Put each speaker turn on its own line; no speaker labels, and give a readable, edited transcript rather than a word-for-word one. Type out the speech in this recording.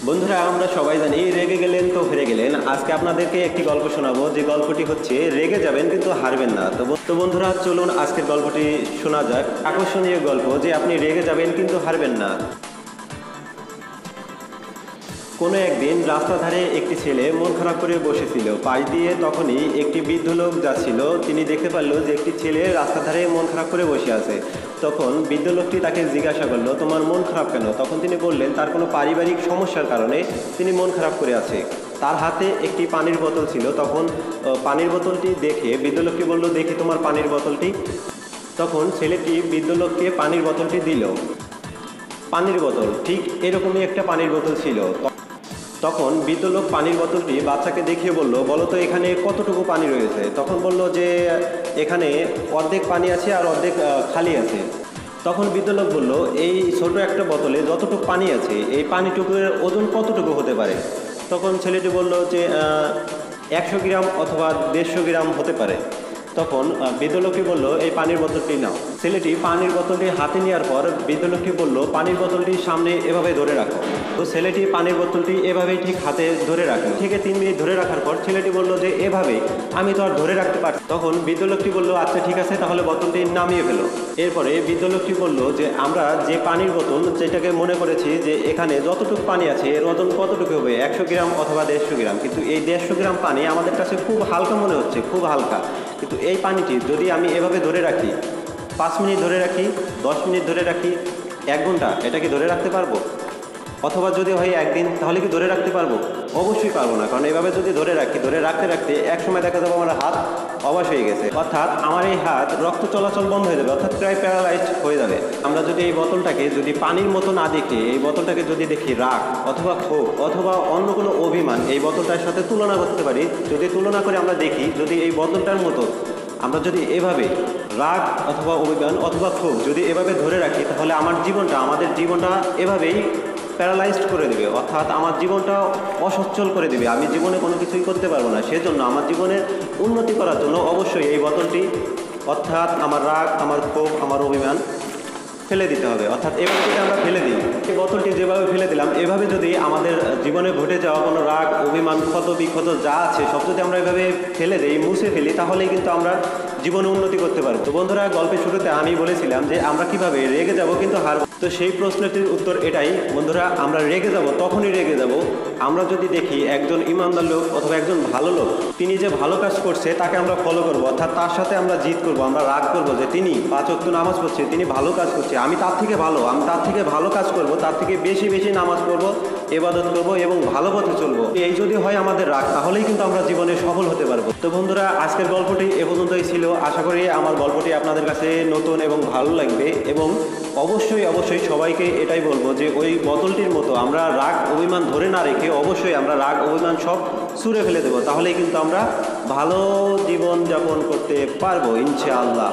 বন্ধুরা আমরা সবাই জানি রেগে গেলেন তো হেরে গেলেন। আজকে আপনাদেরকে একটি গল্প শোনাবো, যে গল্পটি হচ্ছে রেগে যাবেন কিন্তু হারবেন না। তো বন্ধুরা চলুন আজকের গল্পটি শোনা যাক। আকর্ষণীয় গল্প যে আপনি রেগে যাবেন কিন্তু হারবেন না। কোনো একদিন রাস্তার ধারে একটি ছেলে মন খারাপ করে বসেছিল। পাশ দিয়ে তখনই একটি বৃদ্ধ লোক যাচ্ছিল। তিনি দেখতে পারল যে একটি ছেলে রাস্তার ধারে মন খারাপ করে বসে আছে। তখন বৃদ্ধ লোকটি তাকে জিজ্ঞাসা করলো, তোমার মন খারাপ কেন? তখন তিনি বললেন তার কোনো পারিবারিক সমস্যার কারণে তিনি মন খারাপ করে আছে। তার হাতে একটি পানির বোতল ছিল। তখন পানির বোতলটি দেখে বৃদ্ধ লোকটি বলল, দেখি তোমার পানির বোতলটি। তখন ছেলেটি বৃদ্ধ লোককে পানির বোতলটি দিল। পানির বোতল ঠিক এরকমই একটা পানির বোতল ছিল। তখন বৃদ্ধ লোক পানির বোতলটি বাচ্চাকে দেখিয়ে বলল, বলো তো এখানে কতটুকু পানি রয়েছে? তখন বলল যে এখানে অর্ধেক পানি আছে আর অর্ধেক খালি আছে। তখন বৃদ্ধ লোক বলল, এই ছোট একটা বোতলে যতটুকু পানি আছে এই পানিটুকুর ওজন কতটুকু হতে পারে? তখন ছেলেটি বলল যে 100 গ্রাম অথবা 150 গ্রাম হতে পারে। তখন বৃদ্ধ লোকটি বলল, এই পানির বোতলটি নাও। ছেলেটি পানির বোতলটি হাতে নেওয়ার পর বৃদ্ধ লোকটি বলল, পানির বোতলটি সামনে এভাবে ধরে রাখো। তো ছেলেটি পানির বোতলটি এভাবেই ঠিক হাতে ধরে রাখলো। ঠিক 3 মিনিট ধরে রাখার পর ছেলেটি বলল যে এভাবে আমি তো আর ধরে রাখতে পারছি। তখন বৃদ্ধ লোকটি বলল, আচ্ছা ঠিক আছে, তাহলে বোতলটি নামিয়ে ফেলো। এরপরে বৃদ্ধ লোকটি বলল যে আমরা যে পানির বোতল যেটাকে মনে করেছি যে এখানে যতটুকু পানি আছে এর ওজন কতটুকু হবে, 100 গ্রাম অথবা 150 গ্রাম, কিন্তু এই 150 গ্রাম পানি আমাদের কাছে খুব হালকা মনে হচ্ছে, খুব হালকা। কিন্তু এই পানিটি যদি আমি এভাবে ধরে রাখি, 5 মিনিট ধরে রাখি, 10 মিনিট ধরে রাখি, 1 ঘন্টা, এটা কি ধরে রাখতে পারবো? অথবা যদি হয় একদিন, তাহলে কি ধরে রাখতে পারবো? অবশ্যই পারবো না। কারণ এভাবে যদি ধরে রাখি, ধরে রাখতে রাখতে এক সময় দেখা যাবে আমার হাত অবশ হয়ে গেছে, অর্থাৎ আমার এই হাত রক্ত চলাচল বন্ধ হয়ে যাবে, অর্থাৎ প্রায় প্যারালাইজড হয়ে যাবে। আমরা যদি এই বোতলটাকে যদি পানির মতো না দেখে এই বোতলটাকে যদি দেখি রাগ অথবা ক্ষোভ অথবা অন্য কোনো অভিমান এই বোতলটার সাথে তুলনা করতে পারি, যদি তুলনা করে আমরা দেখি যদি এই বোতলটার মতো আমরা যদি এভাবে রাগ অথবা অভিমান অথবা ক্ষোভ যদি এভাবে ধরে রাখি, তাহলে আমাদের জীবনটা এভাবেই প্যারালাইজড করে দেবে, অর্থাৎ আমার জীবনটা অসচ্ছল করে দেবে। আমি জীবনে কোনো কিছুই করতে পারবো না। সেজন্য আমার জীবনের উন্নতি করার জন্য অবশ্যই এই বোতলটি, অর্থাৎ আমার রাগ, আমার ক্ষোভ, আমার অভিমান ফেলে দিতে হবে। অর্থাৎ এভাবে যদি আমরা ফেলে দিই, এই বোতলটি যেভাবে ফেলে দিলাম, এভাবে যদি আমাদের জীবনে ঘটে যাওয়া কোনো রাগ, অভিমান, ক্ষত বিক্ষত যা আছে সব যদি আমরা এভাবে ফেলে দিই, মুছে ফেলি, তাহলেই কিন্তু আমরা জীবনে উন্নতি করতে পারবো। তো বন্ধুরা, গল্পের শুরুতে আমি বলেছিলাম যে আমরা কিভাবে রেগে যাব কিন্তু হারবো। তো সেই প্রশ্নটির উত্তর এটাই বন্ধুরা, আমরা রেগে যাব তখনই রেগে যাব আমরা যদি দেখি একজন ইমানদার লোক অথবা একজন ভালো লোক, তিনি যে ভালো কাজ করছে তাকে আমরা ফলো করবো, অর্থাৎ তার সাথে আমরা জিদ করবো, আমরা রাগ করবো যে তিনি 5 ওয়াক্ত নামাজ পড়ছে, তিনি ভালো কাজ করছে, আমি তার থেকে ভালো কাজ করব, তার থেকে বেশি বেশি নামাজ পড়বো, ইবাদত করবো এবং ভালো পথে চলবো। এই যদি হয় আমাদের রাগ, তাহলেই কিন্তু আমরা জীবনে সফল হতে পারবো। তো বন্ধুরা, আজকের গল্পটি এ পর্যন্তই ছিল। আশা করি আমার গল্পটি আপনাদের কাছে নতুন এবং ভালো লাগবে, এবং অবশ্যই সবাইকে এটাই বলবো যে ওই বোতলটির মতো আমরা রাগ অভিমান ধরে না রেখে অবশ্যই আমরা রাগ অভিমান সব ছুঁড়ে ফেলে দেবো, তাহলেই কিন্তু আমরা ভালো জীবন যাপন করতে পারবো ইনশাআল্লাহ।